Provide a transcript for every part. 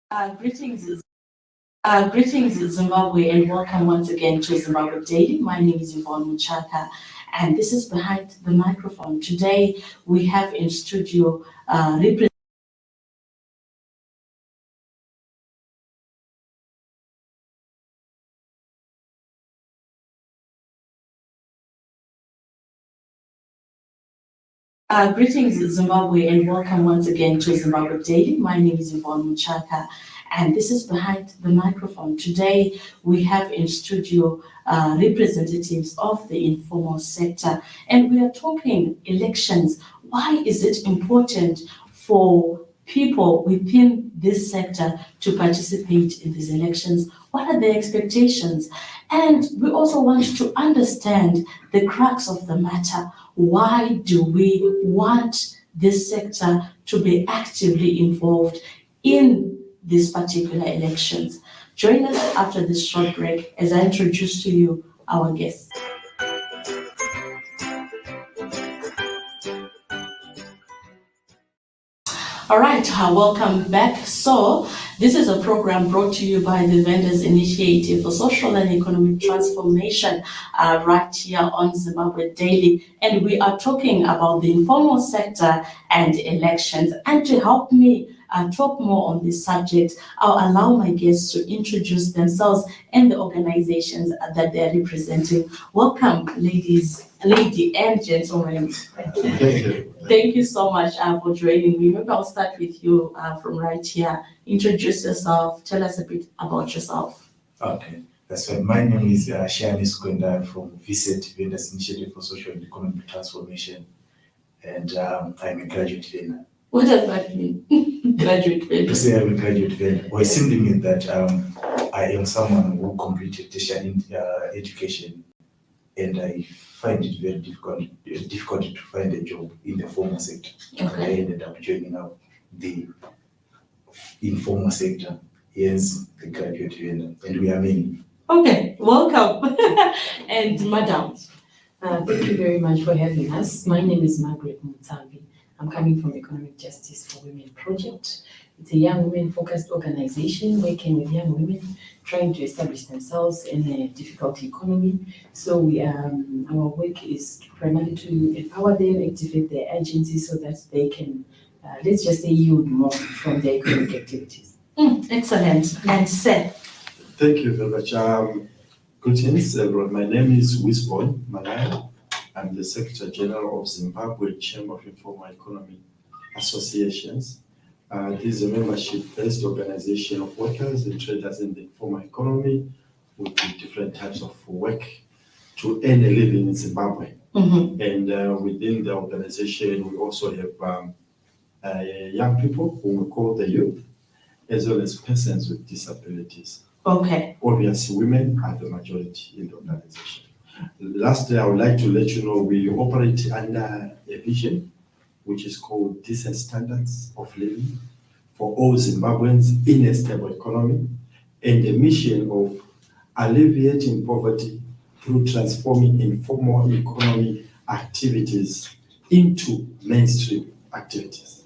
Greetings, Zimbabwe, and welcome once again to Zimbabwe Daily. My name is Informal, and this is Behind the Microphone. Today, we have in studio Greetings, Zimbabwe, and welcome once again to Zimbabwe Daily. My name is Yvonne Muchaka, and this is Behind the Microphone. Today, we have in studio representatives of the informal sector, and we are talking elections. Why is it important for people within this sector to participate in these elections? What are their expectations? And we also want to understand the crux of the matter. Why do we want this sector to be actively involved in these particular elections? Join us after this short break as I introduce to you our guests. All right, welcome back. So, this is a program brought to you by the Vendors Initiative for Social and Economic Transformation right here on Zimbabwe Daily. And we are talking about the informal sector and elections. And to help me talk more on this subject, I'll allow my guests to introduce themselves and the organizations that they're representing. Welcome, lady and gentlemen. Thank you. Thank you so much for joining me. Maybe I'll start with you from right here. Introduce yourself. Tell us a bit about yourself. Okay, that's right. My name is Shani Skwenda from VSET, Vendors Initiative for Social and Economic Transformation, and I'm a graduate vendor. What does that mean? Graduate vendor? To say I'm a graduate vendor, well, it simply means that I am someone who completed tertiary education, and I find it very difficult to find a job in the formal sector. Okay. I ended up joining up the informal sector as the graduate vendor, and we are many. Okay, welcome. And madam. Thank you very much for having us. My name is Margaret Mutsambi. I'm coming from Economic Justice for Women Project. It's a young women-focused organization working with young women trying to establish themselves in a difficult economy. So our work is primarily to empower them, activate their agency so that they can, let's just say, yield more from their economic activities. Excellent. And Seth. Thank you very much. Greetings, everyone. My name is Wisborn Malaya. I'm the Secretary General of Zimbabwe Chamber of Informal Economic Associations. This is a membership-based organization of workers and traders in the informal economy who do different types of work to earn a living in Zimbabwe. Mm-hmm. And within the organization, we also have young people whom we call the youth, as well as persons with disabilities. Okay. Obviously, women are the majority in the organization. Lastly, I would like to let you know we operate under a vision which is called Decent Standards of Living for all Zimbabweans in a stable economy, and a mission of alleviating poverty through transforming informal economy activities into mainstream activities.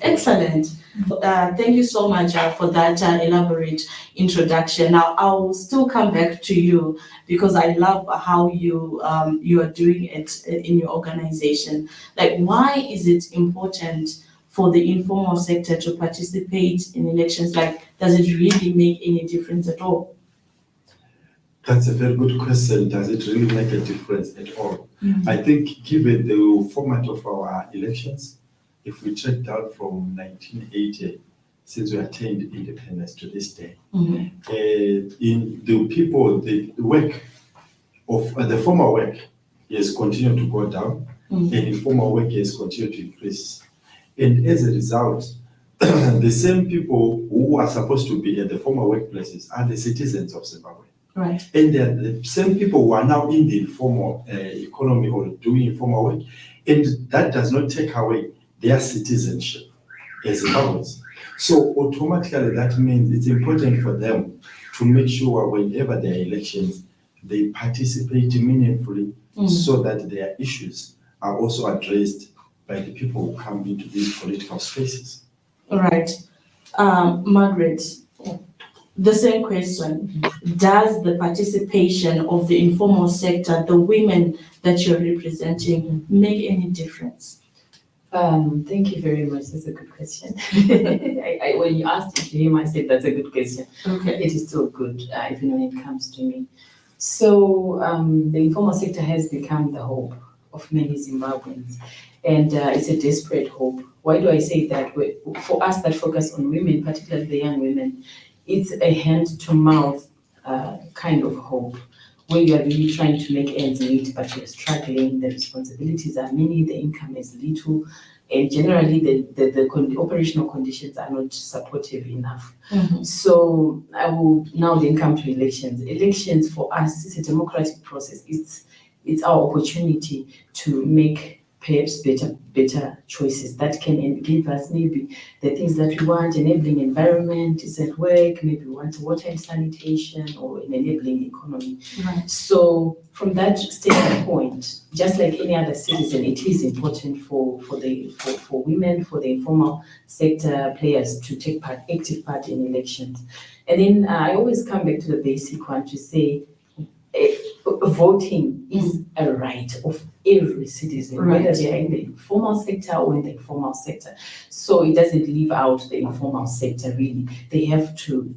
Excellent. Thank you so much for that elaborate introduction. Now, I'll still come back to you because I love how you are doing it in your organization. Like, why is it important for the informal sector to participate in elections? Like, does it really make any difference at all? That's a very good question. Does it really make a difference at all? Mm-hmm. I think given the format of our elections, if we track down from 1980, since we attained independence to this day, Mm-hmm. In the people, the work of the formal work has continued to go down, Mm-hmm. and informal work has continued to increase. And as a result, the same people who are supposed to be at the formal workplaces are the citizens of Zimbabwe. Right. And they're the same people who are now in the informal economy or doing informal work, and that does not take away their citizenship as Zimbabweans. So automatically that means it's important for them to make sure whenever there are elections, they participate meaningfully, so that their issues are also addressed by the people who come into these political spaces. All right. Margaret, the same question. Does the participation of the informal sector, the women that you're representing, make any difference? Thank you very much. That's a good question. When you asked it to him, I said that's a good question. Okay. It is still good, even when it comes to me. So the informal sector has become the hope of many Zimbabweans, and it's a desperate hope. Why do I say that? For us that focus on women, particularly the young women, it's a hand-to-mouth kind of hope, where you are really trying to make ends meet, but you're struggling, the responsibilities are many, the income is little, and generally the operational conditions are not supportive enough. Mhm. So I will now then come to elections. Elections for us is a democratic process. It's our opportunity to make perhaps better choices that can give us maybe the things that we want. Enabling environment is at work, maybe we want water and sanitation, or an enabling economy. Right. So from that standpoint, just like any other citizen, it is important for women, for the informal sector players to take active part in elections. And then I always come back to the basic one to say, voting is a right of every citizen, Right. whether they are in the informal sector or in the informal sector. So it doesn't leave out the informal sector really. They have to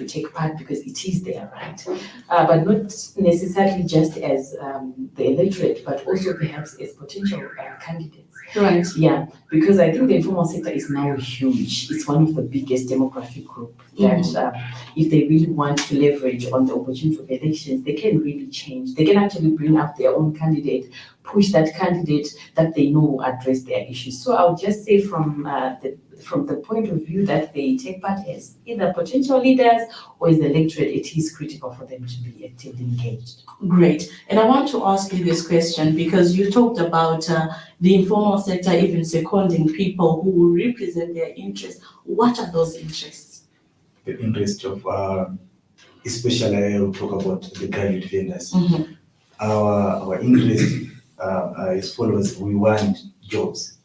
take part because it is their right, but not necessarily just as the electorate, but also perhaps as potential candidates. Right. Yeah, because I think the informal sector is now huge. It's one of the biggest demographic group that if they really want to leverage on the opportunity of elections, they can really change. They can actually bring up their own candidate, push that candidate that they know will address their issues. So I'll just say from the point of view that they take part as either potential leaders or as the electorate, it is critical for them to be actively engaged. Great. And I want to ask you this question because you talked about the informal sector even seconding people who will represent their interests. What are those interests? The interest of, especially I will talk about the graduate vendors. Mhm. Our interest is follows. We want jobs.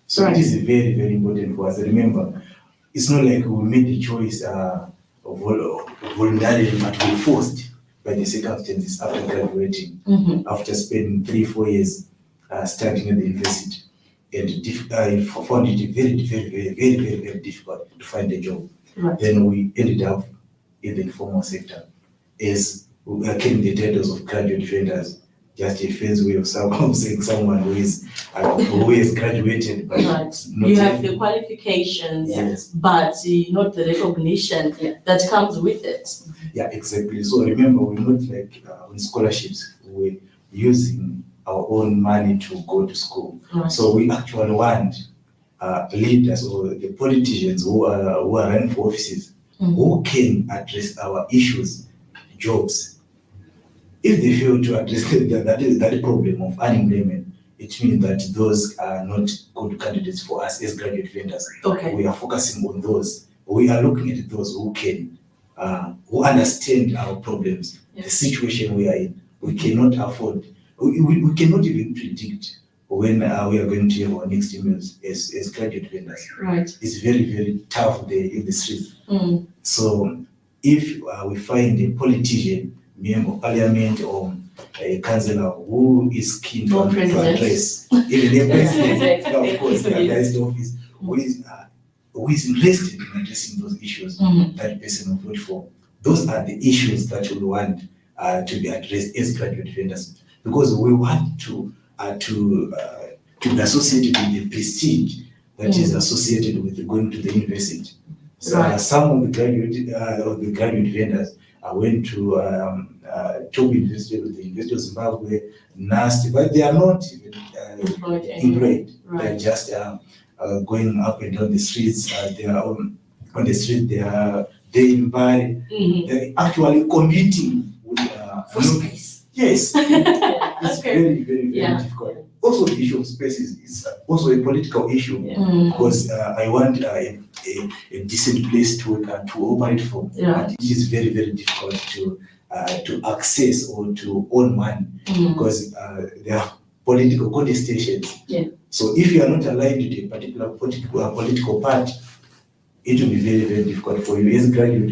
So Right. it is very, very important for us. Remember, it's not like we made the choice voluntarily, but we forced by the circumstances after graduating, Mhm. after spending 3-4 years studying at the university, and I found it very difficult to find a job. Right. Then we ended up in the informal sector as we are carrying the titles of graduate vendors. Just a fancy way of saying someone who has graduated, but Right. not You have yet. the qualifications, Yes. but not the recognition that comes with it. Yeah, exactly. So remember, we're not like on scholarships. We're using our own money to go to school. Right. So we actually want leaders or the politicians who are running for offices who can address our issues, jobs. If they fail to address that problem of unemployment, it means that those are not good candidates for us as graduate vendors. Okay. We are focusing on those. We are looking at those who can, who understand our problems, the situation we are in. We cannot afford, we cannot even predict when we are going to have our next emails as graduate vendors. Right. It's very tough there in the street. Mm. So if we find a politician, member of parliament, or a councillor who is keen to address, even a president, of course, there is the office, who is interested in addressing those issues, that person will vote for. Those are the issues that we want to be addressed as graduate vendors, because we want to be associated with the prestige that is associated with going to the university. So some of the graduate vendors went to Toby University, the University of Zimbabwe, NAST, but they are not even employed. Right. They're just going up and down the streets. They are on the street. They are in Bali. They're actually competing with For space. Yes. It's Okay. very difficult. Also, the issue of space is also a political issue, because I want a decent place to operate from. And it is very difficult to access or to own one, because there are political contestations. Yeah. So if you are not aligned to a particular political party, it will be very, very difficult for you as a graduate.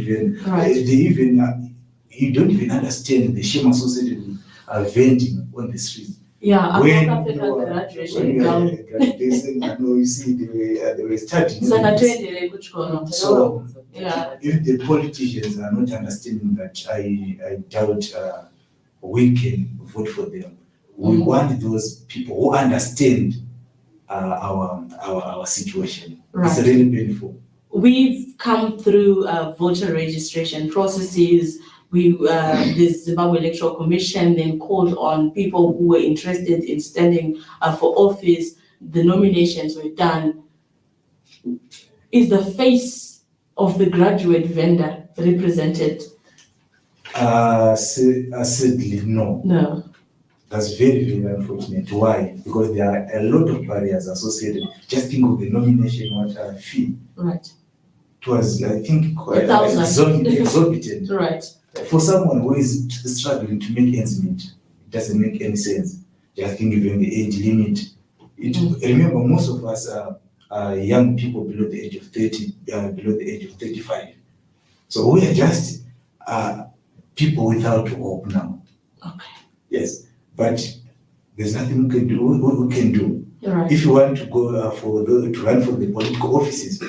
You don't even understand the shame associated with vending on the street. Yeah, When I'm you are graduation when gown. you are graduating, I know you see they were studying. Saka twendele kuchikoro. So Yeah. if the politicians are not understanding that, I doubt we can vote for them. We want those people who understand our situation. Right. It's really painful. We've come through voter registration processes. The Zimbabwe Electoral Commission then called on people who were interested in standing for office. The nominations were done. Is the face of the graduate vendor represented? Sadly, no. No. That's very, very unfortunate. Why? Because there are a lot of barriers associated. Just think of the nomination fee. Right. It was, I think, quite 1,000. exorbitant. Right. For someone who is struggling to make ends meet, it doesn't make any sense. Just think even the age limit. Remember, most of us are young people below the age of 30, below the age of 35. So we are just people without hope now. Okay. Yes, but there's nothing we can do. We can do. Right. If you want to go to run for the political offices,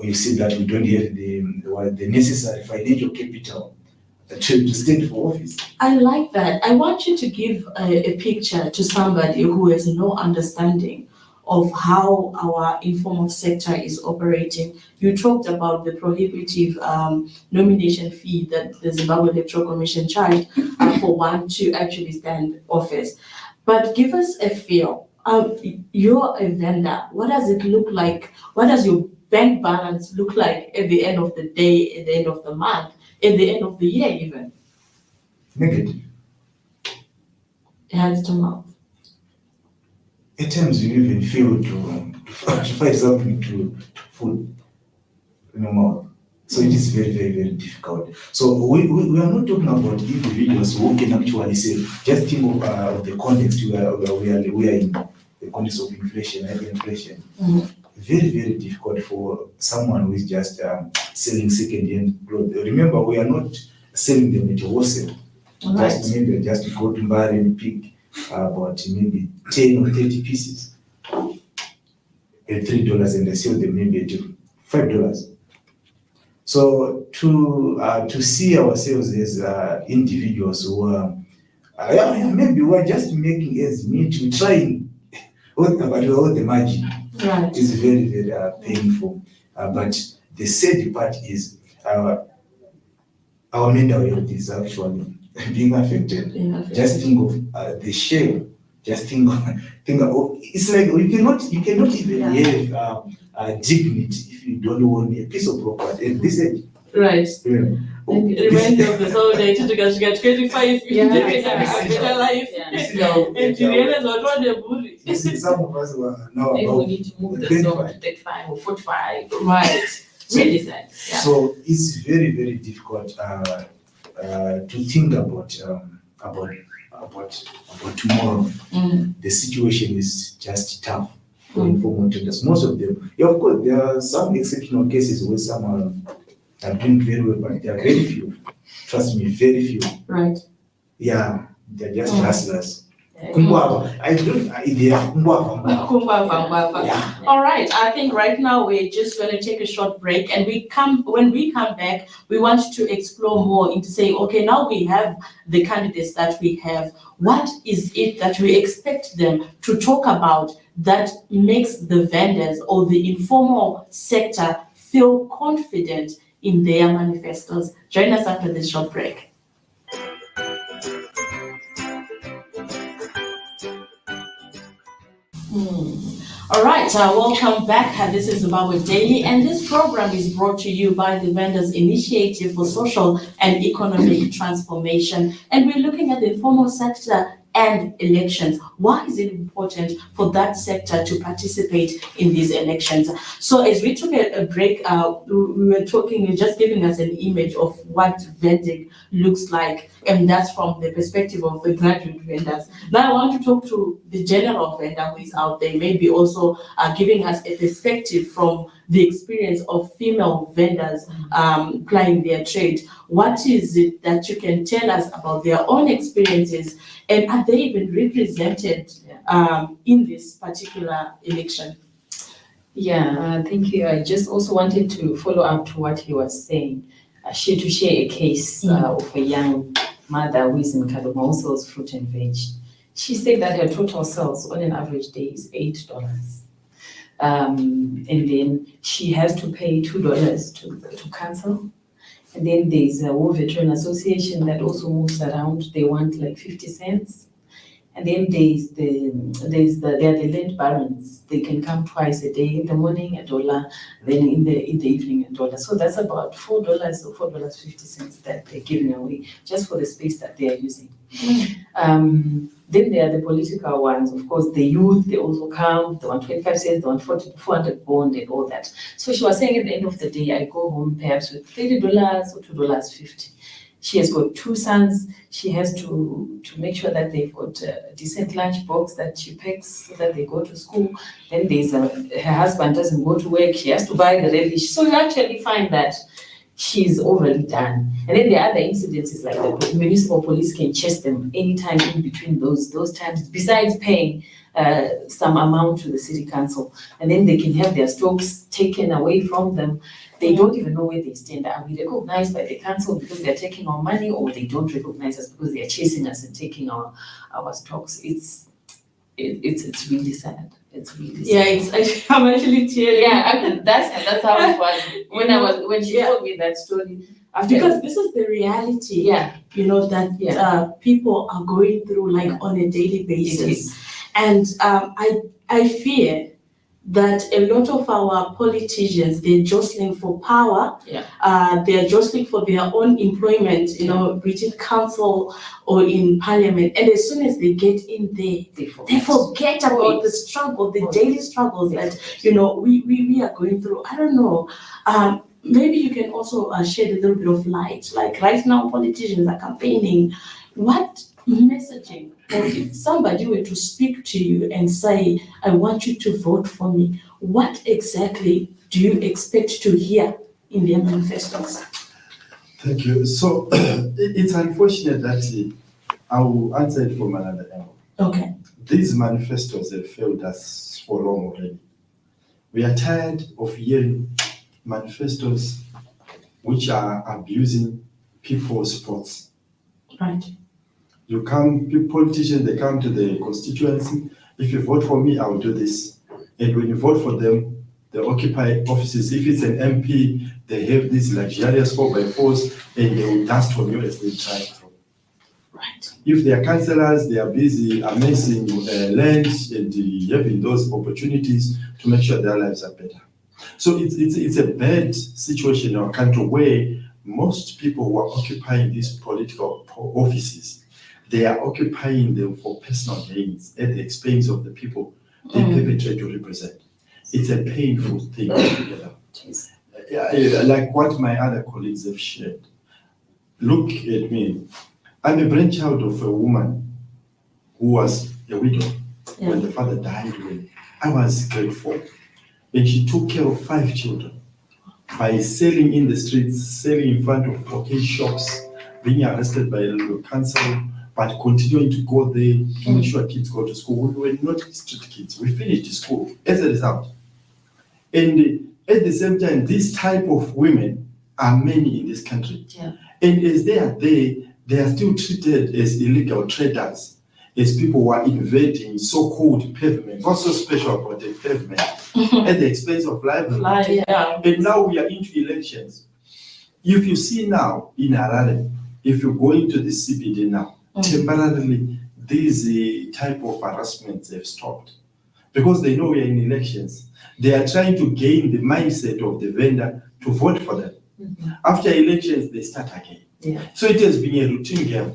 you see that we don't have the necessary financial capital to stand for office. I like that. I want you to give a picture to somebody who has no understanding of how our informal sector is operating. You talked about the prohibitive nomination fee that the Zimbabwe Electoral Commission charged for one to actually stand office. But give us a feel. You're a vendor. What does it look like? What does your bank balance look like at the end of the day, at the end of the month, at the end of the year even? Negative. Hands to mouth. At times you even feel to find something to put in your mouth. So it is very, very, very difficult. So we are not talking about individuals who can actually say, just think of the context we are in, the context of inflation, hyperinflation. Very, very difficult for someone who is just selling second-hand clothes. Remember, we are not selling them at wholesale. Right. Just go to buy and pick about maybe 10 or 30 pieces at $3 and they sell them maybe at $5. So to see ourselves as individuals who are maybe we're just making ends meet, we trying, but without the margin. Right. It's very, very painful. But the sad part is our mental health is actually being affected. Just think of the shame. Just think of it's like you cannot even have dignity if you don't own a piece of property at this age. Right. Yeah. Remind you of the whole day to get 25, Yeah, a exactly. better life. Yeah. You see now, And you realize what the bully. you see some of us were now Maybe we about need to move the 25. song to 35 or 45. Right. Really sad. Yeah. So it's very, very difficult to think about tomorrow. The situation is just tough for informal traders. Most of them, yeah, of course, there are some exceptional cases where some are doing very well, but there are very few. Trust me, very few. Right. Yeah, they're just hustlers. Yeah. Yeah. All right. I think right now we're just going to take a short break, and when we come back, we want to explore more into saying, okay, now we have the candidates that we have. What is it that we expect them to talk about that makes the vendors or the informal sector feel confident in their manifestos? Join us after this short break. All right, welcome back. This is Zimbabwe Daily, and this program is brought to you by the Vendors Initiative for Social and Economic Transformation. And we're looking at the informal sector and elections. Why is it important for that sector to participate in these elections? So as we took a break, we were talking, you're just giving us an image of what vending looks like, and that's from the perspective of the graduate vendors. Now I want to talk to the general vendor who is out there, maybe also giving us a perspective from the experience of female vendors plying their trade. What is it that you can tell us about their own experiences, and are they even represented in this particular election? Yeah, thank you. I just also wanted to follow up to what he was saying. To share a case of a young mother who is in Kaluma, who sells fruit and veg. She said that her total sales on an average day is $8. And then she has to pay $2 to council. And then there's a War Veteran Association that also moves around. They want like 50 cents. And then there are the land barons. They can come twice a day, in the morning $1, then in the evening $1. So that's about $4 or $4.50 that they're giving away just for the space that they are using. Then there are the political ones, of course, the youth, they also come, they want 25 cents, they want 400 bond and all that. So she was saying at the end of the day, I go home perhaps with $30 or $2.50. She has got 2 sons. She has to make sure that they've got a decent lunch box that she packs so that they go to school. Then there's her husband doesn't go to work. She has to buy the relish. So you actually find that she's overly done. And then there are other incidences like the municipal police can chase them anytime in between those times, besides paying some amount to the city council. And then they can have their stocks taken away from them. They don't even know where they stand. Are we recognized by the council because they're taking our money, or they don't recognize us because they're chasing us and taking our stocks? It's really sad. It's really sad. Yeah, I'm actually tearing. Yeah, that's how it was when she told me that story. Because this is the reality. Yeah, that people are going through like on a daily basis, and I fear that a lot of our politicians, they're jostling for power. They're jostling for their own employment, within council or in parliament. And as soon as they get in there, they forget about the struggle, the daily struggles that, we are going through. I don't know. Maybe you can also shed a little bit of light. Like right now, politicians are campaigning. What messaging, or if somebody were to speak to you and say, I want you to vote for me, what exactly do you expect to hear in their manifestos? Thank you. So it's unfortunate that I will answer it from another angle. Okay. These manifestos have failed us for long already. We are tired of hearing manifestos which are abusing people's votes. Right. Politicians, they come to the constituency. If you vote for me, I will do this. And when you vote for them, they occupy offices. If it's an MP, they have these luxurious 4x4s and they will dust from you as they drive through. Right. If they are councillors, they are busy amassing land and having those opportunities to make sure their lives are better. So it's a bad situation in our country where most people who are occupying these political offices, they are occupying them for personal gains at the expense of the people they perpetrate to represent. It's a painful thing together. Like what my other colleagues have shared. Look at me. I'm a brainchild of a woman who was a widow when the father died when I was grade 4. And she took care of 5 children by selling in the streets, selling in front of okay shops, being arrested by a local council, but continuing to go there to make sure kids go to school. We were not street kids. We finished school as a result. And at the same time, this type of women are many in this country. Yeah. And as they are there, they are still treated as illegal traders, as people who are invading so-called pavement. What's so special about the pavement? At the expense of livelihood. And now we are into elections. If you see now in Harare, if you go into the CBD now, temporarily, these type of harassments have stopped. Because they know we are in elections. They are trying to gain the mindset of the vendor to vote for them. After elections, they start again. So it has been a routine game.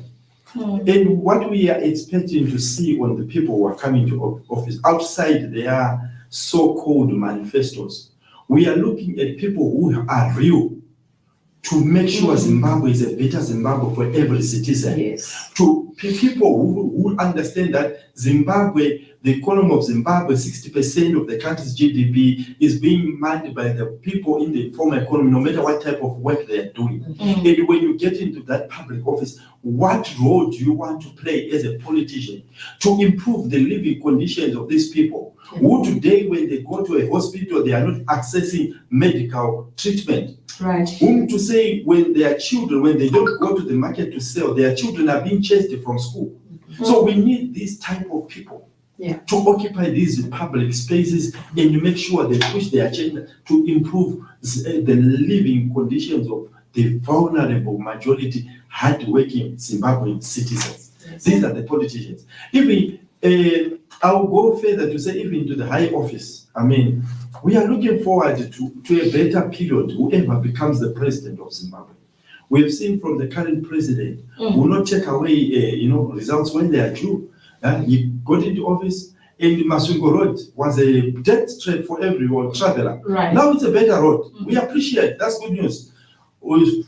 And what we are expecting to see on the people who are coming to office, outside their so-called manifestos, we are looking at people who are real to make sure Zimbabwe is a better Zimbabwe for every citizen. Yes. To people who understand that Zimbabwe, the economy of Zimbabwe, 60% of the country's GDP is being manned by the people in the informal economy, no matter what type of work they are doing. And when you get into that public office, what role do you want to play as a politician to improve the living conditions of these people? Who today, when they go to a hospital, they are not accessing medical treatment. Right. Whom to say when their children, when they don't go to the market to sell, their children are being chased from school. So we need this type of people to occupy these public spaces and make sure they push their agenda to improve the living conditions of the vulnerable majority, hard-working Zimbabwean citizens. Yes. These are the politicians. Even I'll go further to say, even to the high office. I mean, we are looking forward to a better period, whoever becomes the president of Zimbabwe. We have seen from the current president, will not take away, results when they are due. He got into office, and Masungo Road was a death trap for everyone traveler. Right. Now it's a better road. We appreciate. That's good news.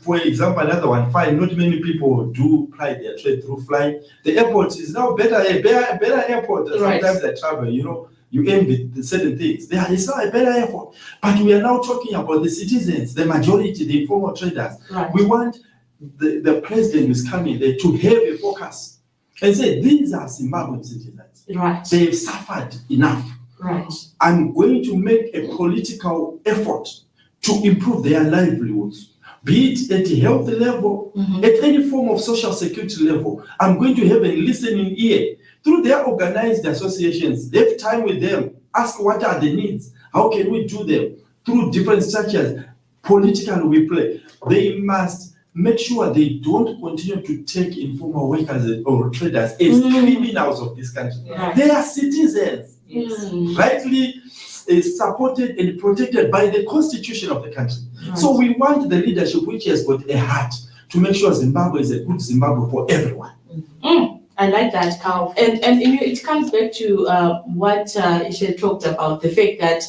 For example, another one, fine. Not many people do ply their trade through flying. The airport is now better, a better airport. Right. Sometimes I travel, you envy the certain things. There is now a better airport. But we are now talking about the citizens, the majority, the informal traders. Right. We want the president who is coming there to have a focus and say, these are Zimbabwean citizens. Right. They've suffered enough. Right. I'm going to make a political effort to improve their livelihoods, be it at a health level, at any form of social security level. I'm going to have a listening ear through their organized associations. Have time with them, ask what are the needs, how can we do them through different structures. Politically we play. They must make sure they don't continue to take informal workers or traders as criminals of this country. Yeah. They are citizens, rightly supported and protected by the constitution of the country. Right. So we want the leadership which has got a heart to make sure Zimbabwe is a good Zimbabwe for everyone. I like that, Carl. And it comes back to what Ishe talked about, the fact that,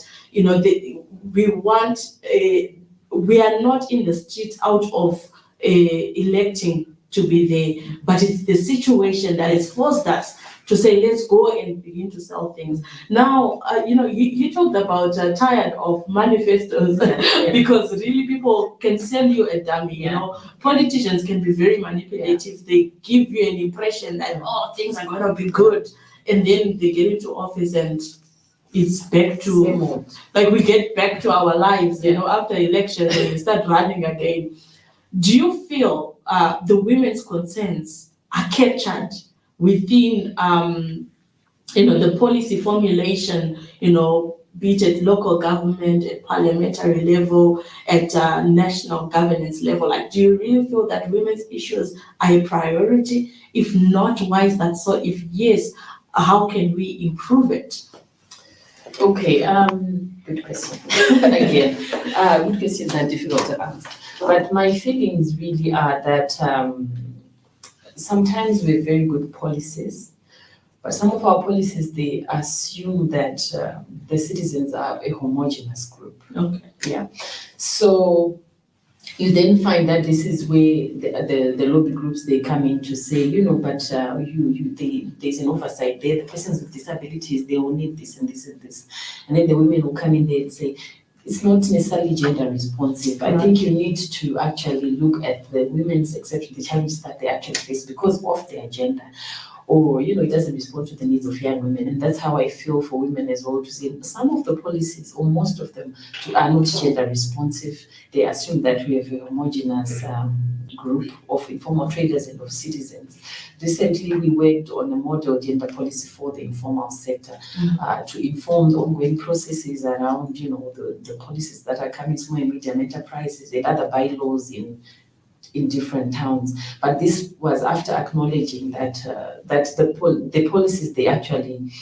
we are not in the street out of electing to be there, but it's the situation that has forced us to say, let's go and begin to sell things. Now, you talked about tired of manifestos because really people can sell you a dummy, Politicians can be very manipulative. They give you an impression that, things are going to be good. And then they get into office and it's back to, like we get back to our lives, after election and we start running again. Do you feel the women's concerns are captured within, the policy formulation, be it at local government, at parliamentary level, at national governance level? Like, do you really feel that women's issues are a priority? If not, why is that so? If yes, how can we improve it? Okay, good question. Again, good questions are difficult to answer. But my feelings really are that sometimes we have very good policies, but some of our policies, they assume that the citizens are a homogeneous group. Okay. Yeah. So you then find that this is where the lobby groups, they come in to say, but there's an oversight there. The persons with disabilities, they will need this and this and this. And then the women will come in there and say, it's not necessarily gender responsive. I think you need to actually look at the women's exception, the challenges that they actually face because of their gender. Or, it doesn't respond to the needs of young women. And that's how I feel for women as well, to say some of the policies, or most of them, are not gender responsive. They assume that we have a homogeneous group of informal traders and of citizens. Recently, we worked on a model gender policy for the informal sector to inform the ongoing processes around, the policies that are coming, small and medium enterprises and other bylaws in different towns. But this was after acknowledging that the policies, they actually,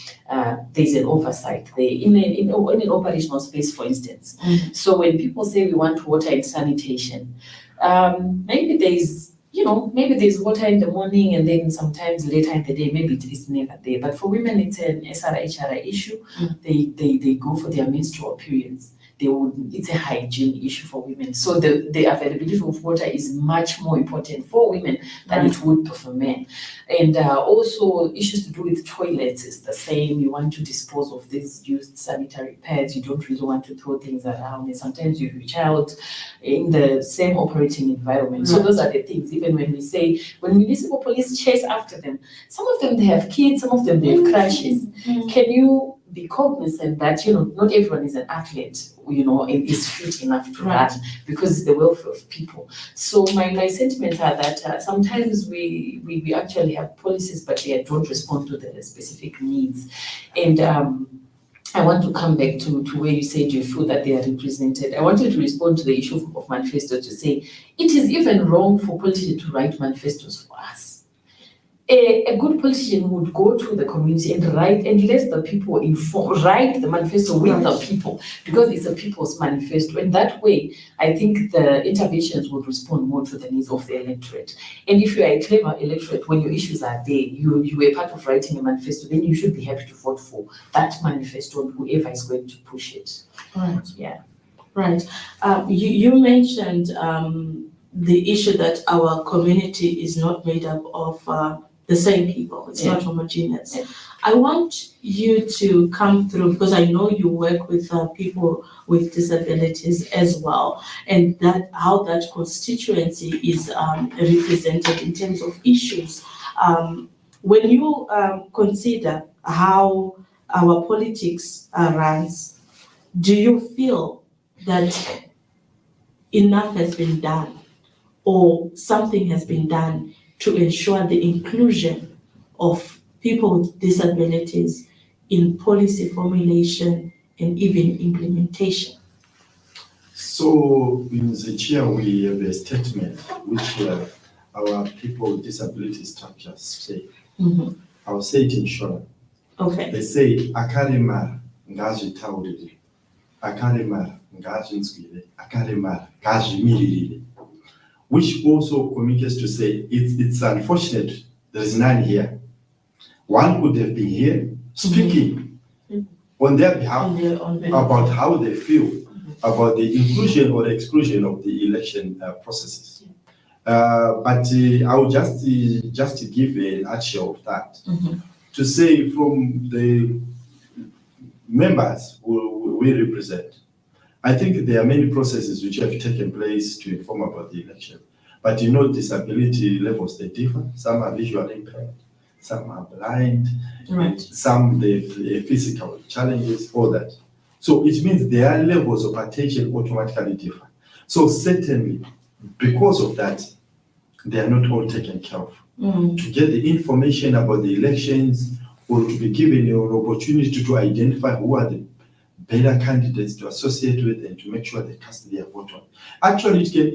there's an oversight there in an operational space, for instance. So when people say we want water and sanitation, maybe there's water in the morning and then sometimes later in the day, maybe it is never there. But for women, it's an SRHRA issue. They go for their menstrual periods. it's a hygiene issue for women. So the availability of water is much more important for women than it would be for men. And also issues to do with toilets is the same. You want to dispose of these used sanitary pads. You don't really want to throw things around. And sometimes you have a child in the same operating environment. So those are the things, even when we say, when municipal police chase after them, some of them they have kids, some of them they have crashes. Can you be cognizant that, not everyone is an athlete, and is fit enough to run, because it's the welfare of people. So my sentiments are that sometimes we actually have policies, but they don't respond to the specific needs. And I want to come back to where you said you feel that they are represented. I wanted to respond to the issue of manifesto to say it is even wrong for politicians to write manifestos for us. A good politician would go to the community and write and let the people write the manifesto with the people, because it's a people's manifesto. And that way, I think the interventions would respond more to the needs of the electorate. And if you are a clever electorate, when your issues are there, you were part of writing a manifesto, then you should be happy to vote for that manifesto and whoever is going to push it. Right. Yeah. Right. You mentioned the issue that our community is not made up of the same people. It's not homogeneous. Yeah. I want you to come through, because I know you work with people with disabilities as well, and that how that constituency is represented in terms of issues. When you consider how our politics runs, do you feel that enough has been done, or something has been done to ensure the inclusion of people with disabilities in policy formulation and even implementation? So in the chair, we have a statement which our people with disability structures say. I'll say it in short. Okay. They say, akarima ngazi tauriri, akarima ngazi nzwire, akarima ngazi miririre. Which also communicates to say it's unfortunate there is none here. One could have been here speaking on their behalf about how they feel about the inclusion or exclusion of the election processes. But I will just give a nutshell of that. To say from the members who we represent, I think there are many processes which have taken place to inform about the election. But disability levels, they differ. Some are visually impaired, some are blind, some they have physical challenges, all that. So it means their levels of attention automatically differ. So certainly, because of that, they are not all taken care of. To get the information about the elections, or to be given an opportunity to identify who are the better candidates to associate with and to make sure they cast their vote on. Actually, it can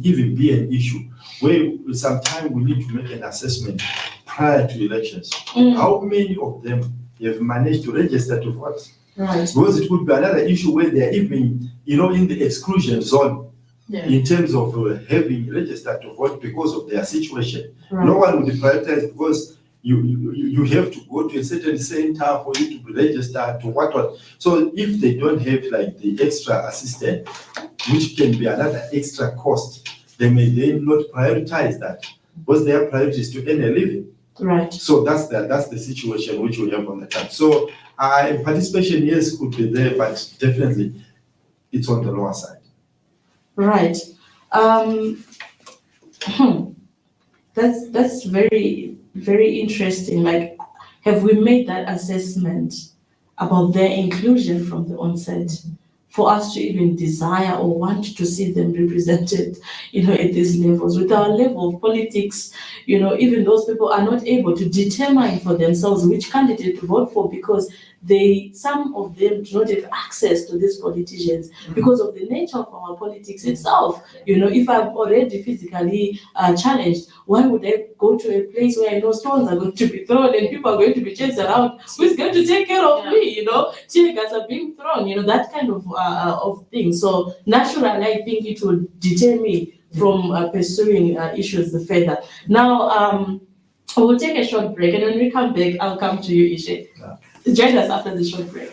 even be an issue where sometimes we need to make an assessment prior to elections. How many of them have managed to register to vote? Right. Because it could be another issue where they're even, in the exclusion zone in terms of having registered to vote because of their situation. Right. No one would prioritize because you have to go to a certain center for you to be registered to what. So if they don't have like the extra assistant, which can be another extra cost, they may then not prioritize that because their priority is to earn a living. Right. So that's the situation which we have on the card. So participation, yes, could be there, but definitely it's on the lower side. Right. That's very, very interesting. Like, have we made that assessment about their inclusion from the onset for us to even desire or want to see them represented, at these levels? With our level of politics, even those people are not able to determine for themselves which candidate to vote for, because some of them do not have access to these politicians because of the nature of our politics itself. If I'm already physically challenged, why would I go to a place where I know stones are going to be thrown and people are going to be chased around? Who's going to take care of me? Tear gas are being thrown, that kind of thing. So naturally, I think it will deter me from pursuing issues further. Now, we'll take a short break, and when we come back, I'll come to you, Ishe. Join us after the short break.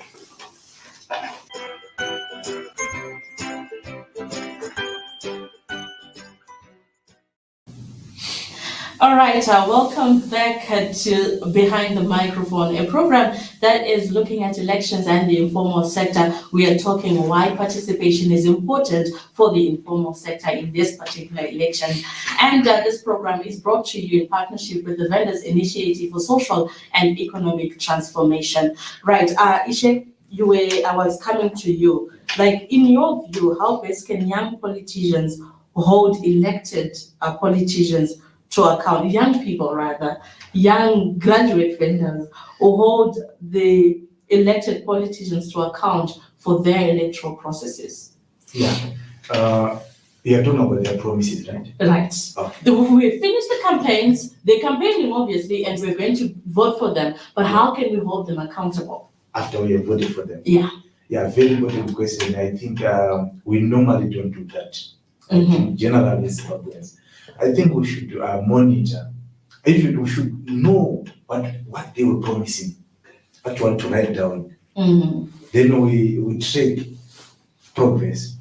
All right, welcome back to Behind the Microphone, a program that is looking at elections and the informal sector. We are talking why participation is important for the informal sector in this particular election. And this program is brought to you in partnership with the Vendors Initiative for Social and Economic Transformation. Right, Ishe, I was coming to you. Like, in your view, how best can young politicians hold elected politicians to account, young people rather, young graduate vendors, who hold the elected politicians to account for their electoral processes? Yeah. We are talking about their promises, right? Right. Okay. We finished the campaigns, they're campaigning obviously, and we're going to vote for them, but how can we hold them accountable? After we have voted for them. Yeah. Yeah, very important question. I think we normally don't do that. I think generally as Zimbabweans. I think we should monitor. Even we should know what they were promising, actually to write down. Then we track progress.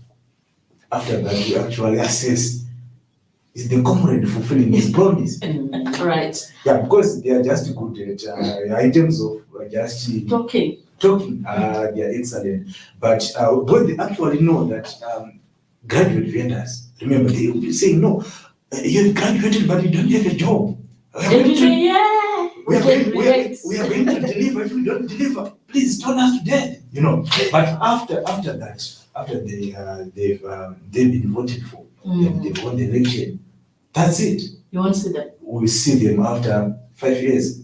After that, we actually assess, is the comrade fulfilling his promise? Right. Yeah, because they are just good at items of just Talking. They are excellent. But when they actually know that graduate vendors, remember, they will be saying, no, you have graduated, but you don't have a job. And you say, yeah, we are going to deliver. If we don't deliver, please stone us to death. You know. But after that, after they've been voted for and they won the election, that's it. You won't see them. We see them after 5 years.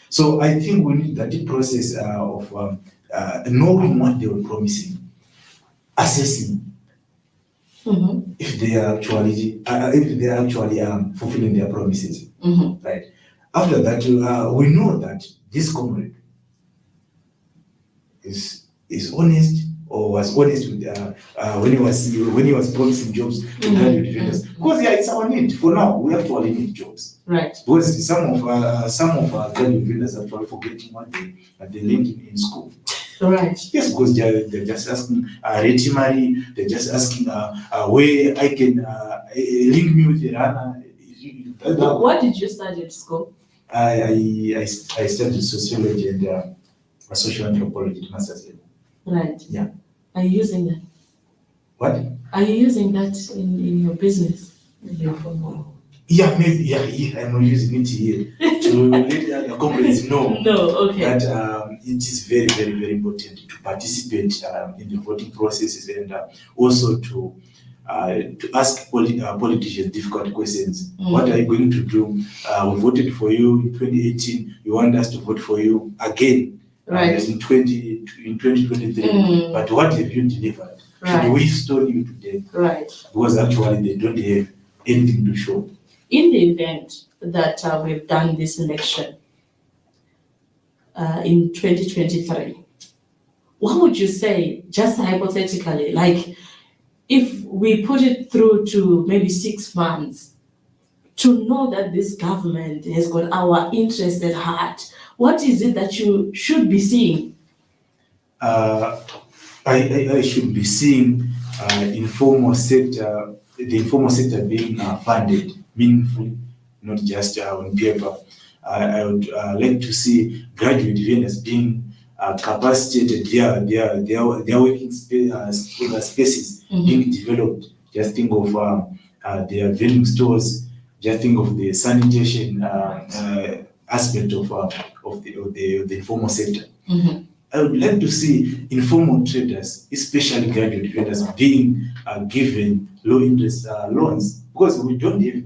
So I think we need that process of knowing what they were promising, assessing if they are actually fulfilling their promises. Right. After that, we know that this comrade is honest, or was honest with when he was promising jobs to graduate vendors. Because it's our need. For now, we actually need jobs. Right. Because some of our graduate vendors are actually forgetting what they learned in school. Right. Yes, because they're just asking money. They're just asking where I can link me with the runner. What did you study at school? I studied sociology and social anthropology at master's level. Right. Yeah. Are you using that? What? Are you using that in your business? Yeah, maybe. Yeah, I'm using it here to let the comrades know that it is very, very, very important to participate in the voting processes and also to ask politicians difficult questions. What are you going to do? We voted for you in 2018. You want us to vote for you again in 2023. But what have you delivered? Should we stone you today? Right. Because actually they don't have anything to show. In the event that we've done this election in 2023, what would you say, just hypothetically, like if we put it through to maybe 6 months to know that this government has got our interest at heart, what is it that you should be seeing? I should be seeing the informal sector being funded meaningfully, not just on paper. I would like to see graduate vendors being capacitated, their working spaces being developed. Just think of their vending stores. Just think of the sanitation aspect of the informal sector. I would like to see informal traders, especially graduate vendors, being given low interest loans, because we don't have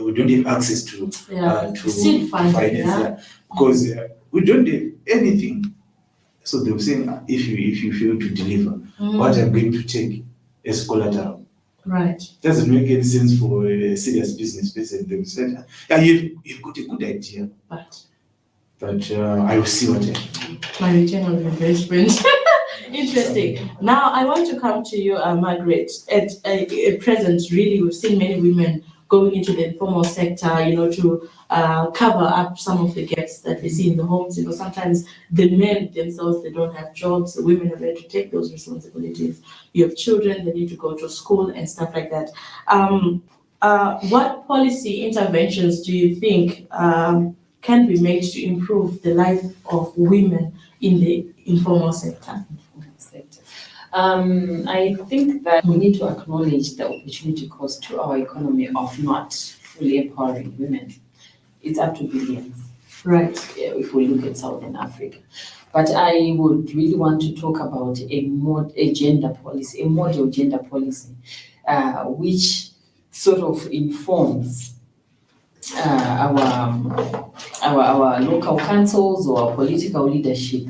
we don't have access to finance, because we don't have anything. So they were saying, if you fail to deliver, what I'm going to take as collateral. Right. Doesn't make any sense for a serious business person. They said, yeah, you've got a good idea, but I will see what my return on investment. Interesting. Now I want to come to you, Margaret. At present, really, we've seen many women going into the informal sector, to cover up some of the gaps that we see in the homes. Sometimes the men themselves, they don't have jobs. The women are ready to take those responsibilities. You have children, they need to go to school and stuff like that. what policy interventions do you think can be made to improve the life of women in the informal sector? I think that we need to acknowledge the opportunity cost to our economy of not fully empowering women. It's up to billions, Right. if we look at Southern Africa. But I would really want to talk about a gender policy, a model gender policy, which sort of informs our local councils or our political leadership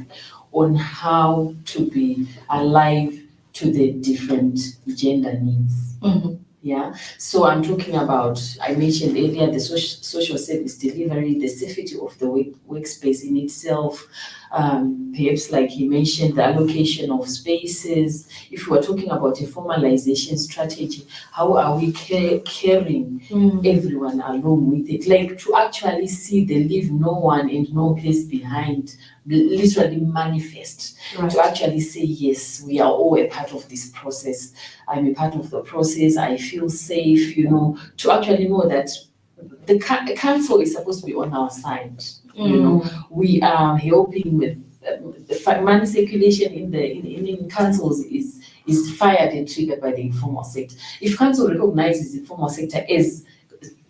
on how to be alive to the different gender needs. Mhm. Yeah, so I'm talking about, I mentioned earlier, the social service delivery, the safety of the workspace in itself, perhaps like you mentioned, the allocation of spaces. If we are talking about a formalization strategy, how are we carrying everyone along with it? Like to actually see the leave no one and no place behind, literally manifest. Right. To actually say, yes, we are all a part of this process. I'm a part of the process. I feel safe, to actually know that the council is supposed to be on our side. We are helping with the money circulation in councils is fired and triggered by the informal sector. If council recognizes the informal sector as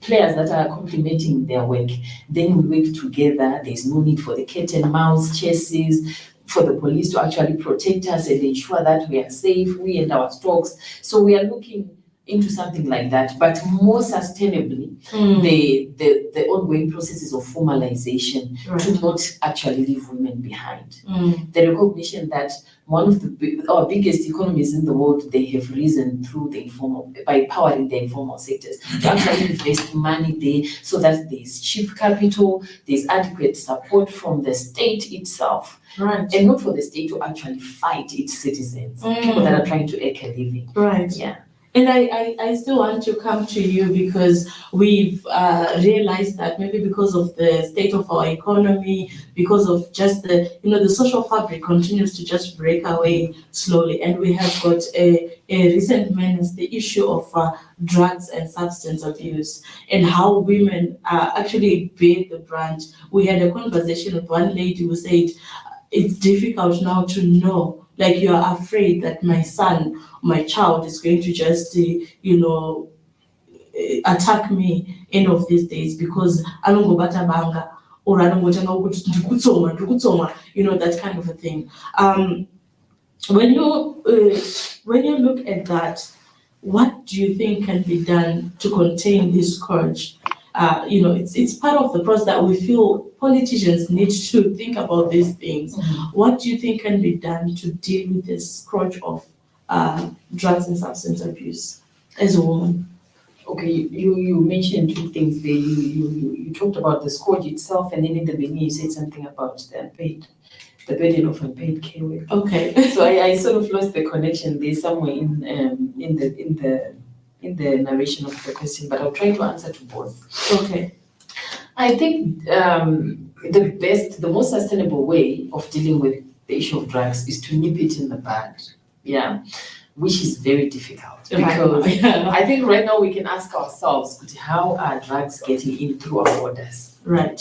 players that are complementing their work, then we work together. There's no need for the cat and mouse chases, for the police to actually protect us and ensure that we are safe, we and our stocks. So we are looking into something like that, but more sustainably, the ongoing processes of formalization to not actually leave women behind. The recognition that one of our biggest economies in the world, they have risen through the informal, by powering the informal sectors to actually invest money there so that there's cheap capital, there's adequate support from the state itself. Right. And not for the state to actually fight its citizens, people that are trying to make a living. Right. Yeah. And I still want to come to you because we've realized that maybe because of the state of our economy, because of just the social fabric continues to just break away slowly. And we have got a recent menace, the issue of drugs and substance abuse and how women actually bear the brunt. We had a conversation with one lady who said, it's difficult now to know, like you are afraid that my son, my child is going to just, attack me end of these days because anongobata banga or anongotanga ukuthi ndikutsonga, that kind of a thing. When you look at that, what do you think can be done to contain this scourge? It's part of the process that we feel politicians need to think about these things. What do you think can be done to deal with this scourge of drugs and substance abuse as a woman? Okay, you mentioned two things there. You talked about the scourge itself, and then in the beginning you said something about the burden of unpaid care work. Okay. So I sort of lost the connection there somewhere in the narration of the question, but I'll try to answer to both. Okay. I think the most sustainable way of dealing with the issue of drugs is to nip it in the bud. Yeah. Which is very difficult because I think right now we can ask ourselves, how are drugs getting in through our borders? Right.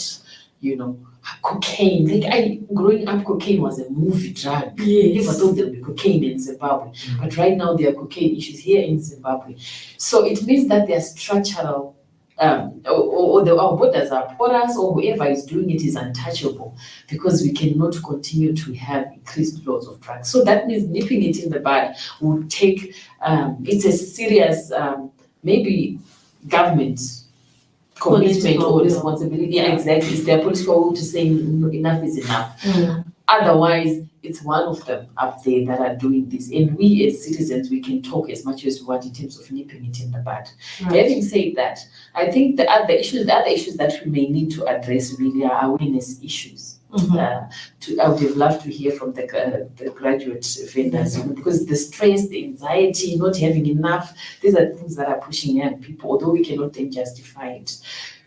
Cocaine. Growing up, cocaine was a movie drug. Yes. Never thought there would be cocaine in Zimbabwe, but right now there are cocaine issues here in Zimbabwe. So it means that there are structural, our borders are porous, or whoever is doing it is untouchable because we cannot continue to have increased loads of drugs. So that means nipping it in the bud would take. It's a serious, maybe government commitment or responsibility. Yeah, exactly. It's their political will to say enough is enough. Otherwise, it's one of them up there that are doing this. And we as citizens, we can talk as much as we want in terms of nipping it in the bud. Right. Having said that, I think the other issues that we may need to address really are awareness issues. I would have loved to hear from the graduate vendors, because the stress, the anxiety, not having enough, these are things that are pushing young people, although we cannot then justify it.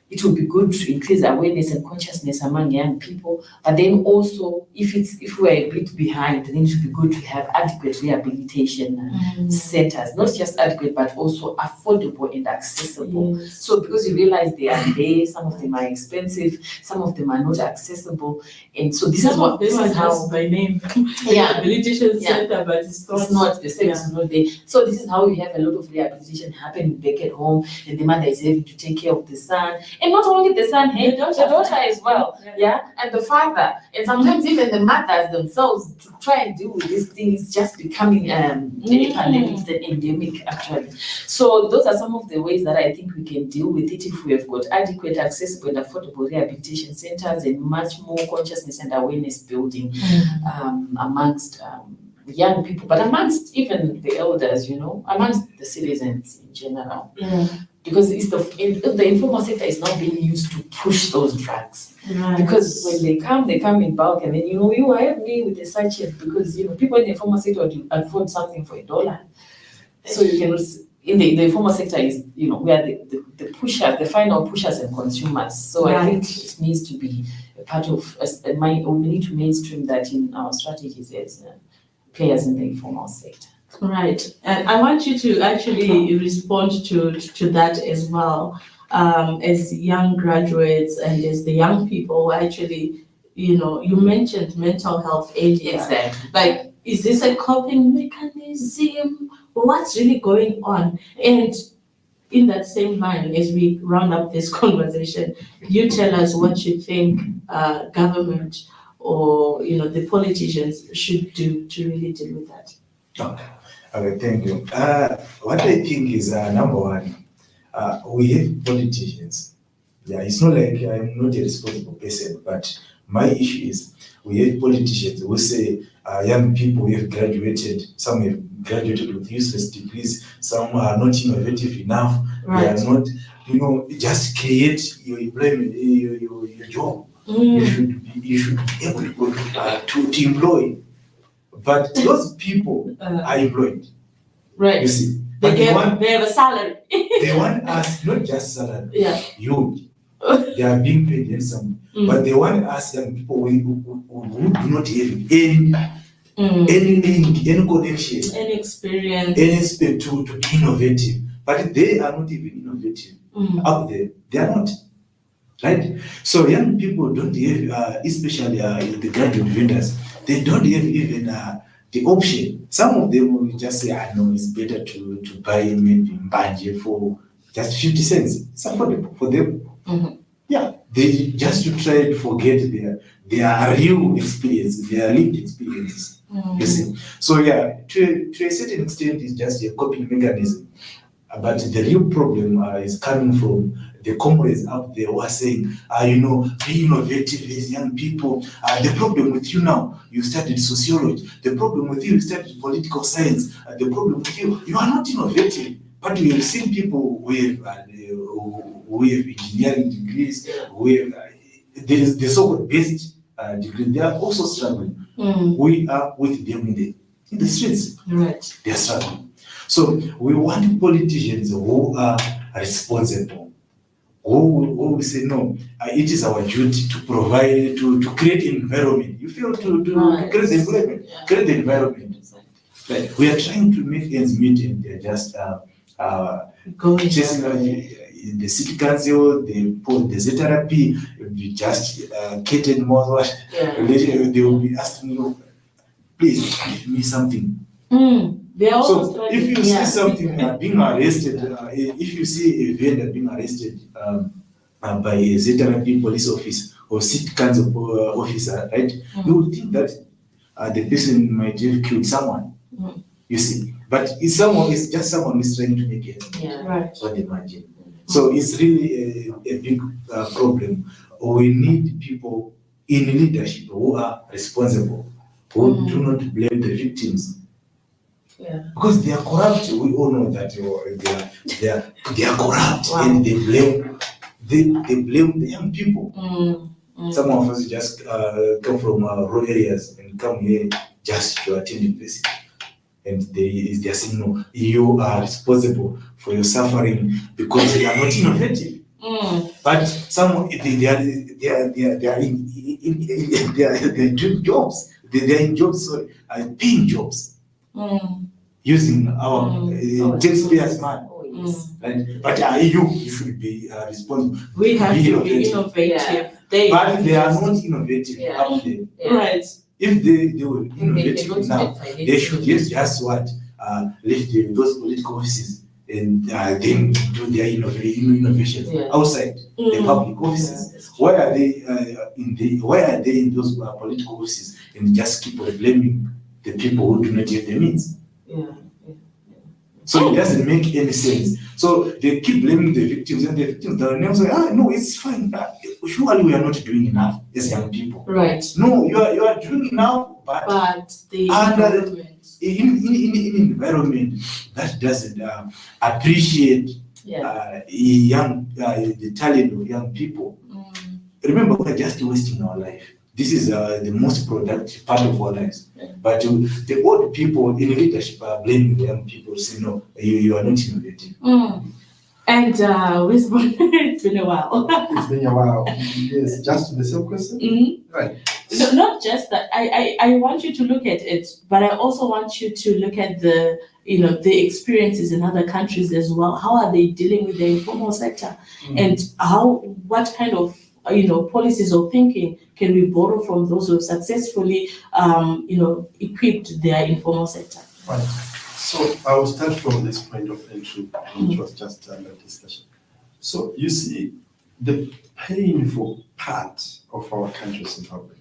it would be good to increase awareness and consciousness among young people. But then also, if we're a bit behind, then it would be good to have adequate rehabilitation centers, not just adequate, but also affordable and accessible. Yes. So because you realize they are there, some of them are expensive, some of them are not accessible, and so this is Some what of them are just by name. Rehabilitation Yeah. center, but it's it's not the same, Yeah. it's not there. So this is how we have a lot of rehabilitation happening back at home, and the mother is having to take care of the son, and not only the son, hey, The daughter. the daughter as well, Yeah. and the father, and sometimes even the mothers themselves to try and deal with these things just becoming a pandemic, an endemic actually. So those are some of the ways that I think we can deal with it if we have got adequate, accessible, and affordable rehabilitation centers and much more consciousness and awareness building amongst young people, but amongst even the elders, amongst the citizens in general. Yeah. Because the informal sector is now being used to push those drugs. Right. Because when they come in bulk, and then you help me with the sachet because people in the informal sector do afford something for $1. So you can in the informal sector is we are the pushers, the final pushers and consumers. So I think it needs to be a part of we need to mainstream that in our strategies as players in the informal sector. Right, and I want you to actually respond to that as well, as young graduates and as the young people. Actually, you mentioned mental health earlier. Exactly. Like, is this a coping mechanism? What's really going on? And in that same line, as we round up this conversation, you tell us what you think government or the politicians should do to really deal with that. Okay, thank you. What I think is number one, we have politicians. Yeah, it's not like I'm not a responsible person, but my issue is we have politicians who say young people who have graduated, some have graduated with useless degrees, some are not innovative enough. Right. They are not, just create your employment, your job. You should be able to employ. But those people are employed. Right. You see, They but have a salary. they want us not just salary. Yeah. They are being paid handsome, but they want us young people who do not have any connection, Any experience, any space to be innovative. But they are not even innovative out there. They are not. Right? So young people don't have, especially the graduate vendors, they don't have even the option. Some of them will just say, no, it's better to buy maybe mbanje for just 50 cents. It's affordable for them. Yeah, they just to try to forget their real experience, their lived experiences. You see? So yeah, to a certain extent, it's just a coping mechanism. But the real problem is coming from the comrades out there who are saying, be innovative as young people. The problem with you now, you studied sociology. The problem with you studied political science. The problem with you are not innovative. But we have seen people who have engineering degrees, who have the so-called basic degree. They are also struggling. We are with them in the streets. Right. They are struggling. So we want politicians who are responsible, who will say, no, it is our duty to provide, to create environment. You feel to create the employment, create the environment. Right. We are trying to make ends meet, and they're just chasing the city council, the ZRP, we just catered more. They will be asking you, please give me something. So if you see something being arrested, if you see a vendor being arrested by a ZRP police officer or city council officer, right, you would think that the person might have killed someone. You see, but it's just someone who's trying to make it. Right. So imagine. So it's really a big problem. We need people in leadership who are responsible, who do not blame the victims. Yeah. Because they are corrupt. We all know that they are corrupt. Wow. And they blame the young people. Some of us just come from rural areas and come here just to attend university. And they are saying, no, you are responsible for your suffering because you are not innovative. But some they are they're doing jobs. They are in jobs, sorry, paying jobs using our taxpayers' money. Oh, yes. Right? But you should be responsible. We have Be to be innovative. innovative. But they are not innovative Yeah. up there. Yeah. Right. If they were They innovative cannot enough, get they should financing. just what lift those political offices and then do their innovations Yeah. outside the public Yeah, offices. that's true. Why are they in those political offices and just keep blaming the people who do not have the means? Yeah. So it doesn't make any sense. So they keep blaming the victims, and the victims are now saying, no, it's fine. Surely we are not doing enough as young people. Right. No, you are doing enough, but the under environment. in environment that doesn't appreciate Yeah. the talent of young people. Remember, we're just wasting our life. This is the most productive part of our lives. But the old people in leadership are blaming the young people, say, no, you are not innovative. And Wisdom, it's been a while. It's been a while. Yes, just the same question? Right. No, not just that. I want you to look at it, but I also want you to look at the experiences in other countries as well. How are they dealing with the informal sector, and what kind of policies or thinking can we borrow from those who have successfully equipped their informal sector? Right. So I will start from this point of entry, which was just under discussion. So you see, the painful part of our country, Zimbabwe,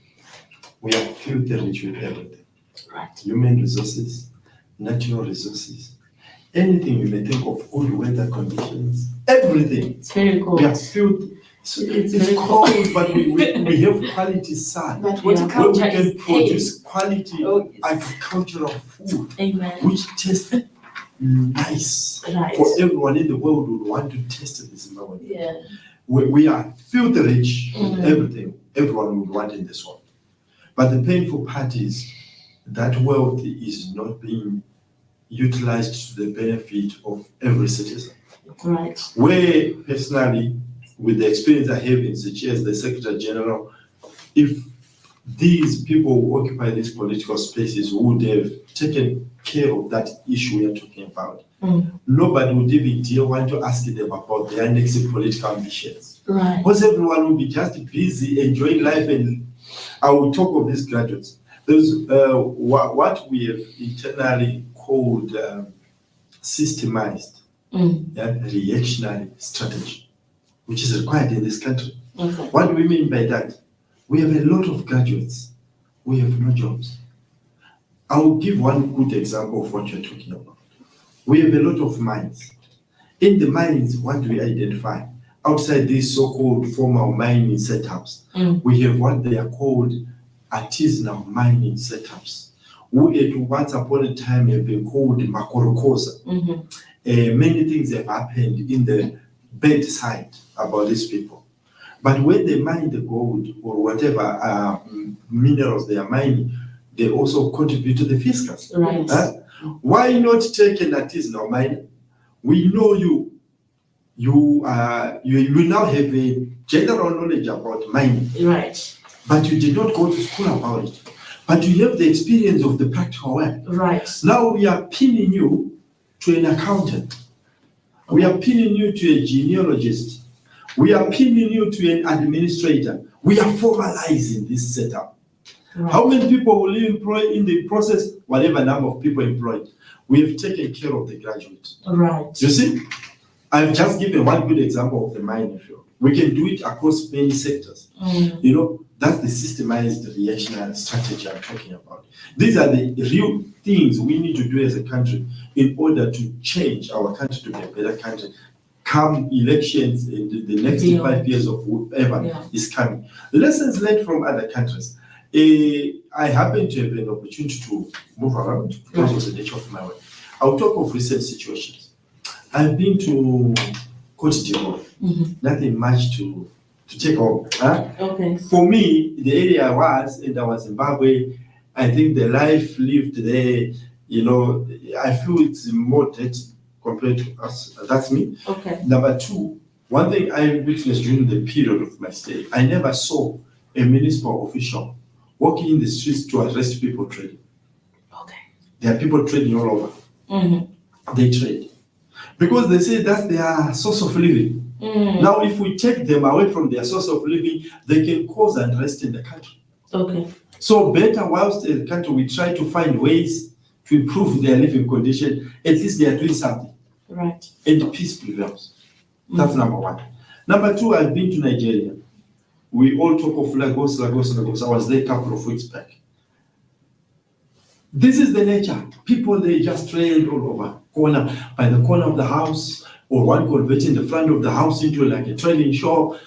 we are filthy rich with everything. Right. Human resources, natural resources, anything you may think of, good weather conditions, everything. It's very cool. We are filthy. So It's it's very cold, but we have quality sun. But Yeah. Where we horticulture can is produce quality Oh, yes. agricultural food, Amen. which tastes nice. Right. For everyone in the world would want to taste this Zimbabwe. Yeah. We are filthy rich with Mhm. everything everyone would want in this world. But the painful part is that wealth is not being utilized to the benefit of every citizen. Right. Where personally, with the experience I have in such as the Secretary General, if these people who occupy these political spaces would have taken care of that issue we are talking about, nobody would even want to ask them about their next political ambitions. Right. Because everyone will be just busy enjoying life. And I will talk of these graduates. There's what we have internally called systemized reactionary strategy, which is required in this country. Okay. What do we mean by that? We have a lot of graduates. We have no jobs. I will give one good example of what you're talking about. We have a lot of mines. In the mines, what do we identify? Outside these so-called formal mining setups, we have what they are called artisanal mining setups, who at once upon a time have been called makorokosa. Many things have happened in the bad side about these people. But when they mine the gold or whatever minerals they are mining, they also contribute to the fiscus. Right. Why not take an artisanal miner? We know you now have a general knowledge about mining, Right. but you did not go to school about it. But you have the experience of the practical work. Right. Now we are pinning you to an accountant. We are pinning you to a genealogist. We are pinning you to an administrator. We are formalizing this setup. Right. How many people will you employ in the process? Whatever number of people employed. We have taken care of the graduate. Right. You see, I've just given one good example of the mining field. We can do it across many sectors. That's the systemized reactionary strategy I'm talking about. These are the real things we need to do as a country in order to change our country to be a better country. Come elections in the next 5 years of whatever is coming. Lessons learned from other countries. I happen to have an opportunity to move around because of the nature of my work. I'll talk of recent situations. I've been to Cote d'Ivoire. Nothing much to take home. Okay. For me, the area I was in Zimbabwe, I think the life lived there, I feel it's moderate compared to us. That's me. Okay. Number two, One thing I witnessed during the period of my stay, I never saw a municipal official walking in the streets to arrest people trading. Okay. There are people trading all over. Mm-hmm. They trade because they say that's their source of living. Mm. Now, if we take them away from their source of living, they can cause unrest in the country. Okay. So better whilst the country we try to find ways to improve their living condition, at least they are doing something. Right. And peace prevails. That's number one. Number two, I've been to Nigeria. We all talk of Lagos. I was there a couple of weeks back. This is the nature. People, they just trade all over. By the corner of the house, or one converting the front of the house into like a trading shop.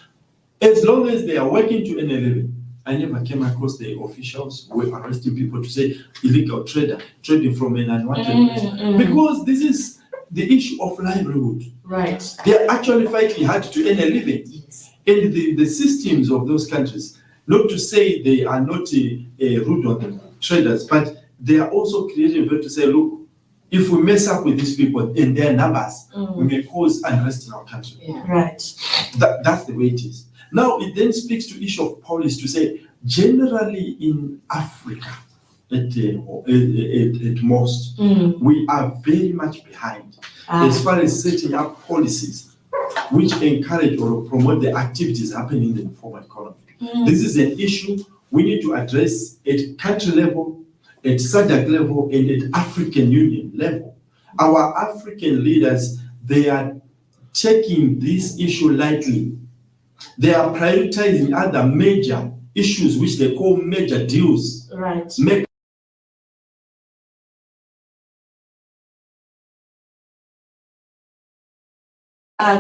As long as they are working to earn a living. I never came across the officials who were arresting people to say illegal trader, trading from an unwanted place. Because this is the issue of livelihood. Right. They are actually fighting hard to earn a living. Yes. And the systems of those countries, not to say they are not rude on the traders, but they are also creating a way to say, look, if we mess up with these people and their numbers, we may cause unrest in our country. Yeah. Right. That's the way it is. Now, it then speaks to issue of policy to say, generally in Africa, at most, we are very much behind as far as setting up policies which encourage or promote the activities happening in the informal economy. This is an issue we need to address at country level, at SADC level, and at African Union level. Our African leaders, they are taking this issue lightly. They are prioritizing other major issues which they call major deals. Right.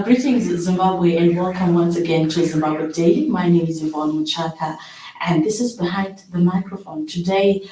Greetings, Zimbabwe, and welcome once again to Zimbabwe Daily. My name is Yvonne Muchaka, and this is Behind the Microphone. Today,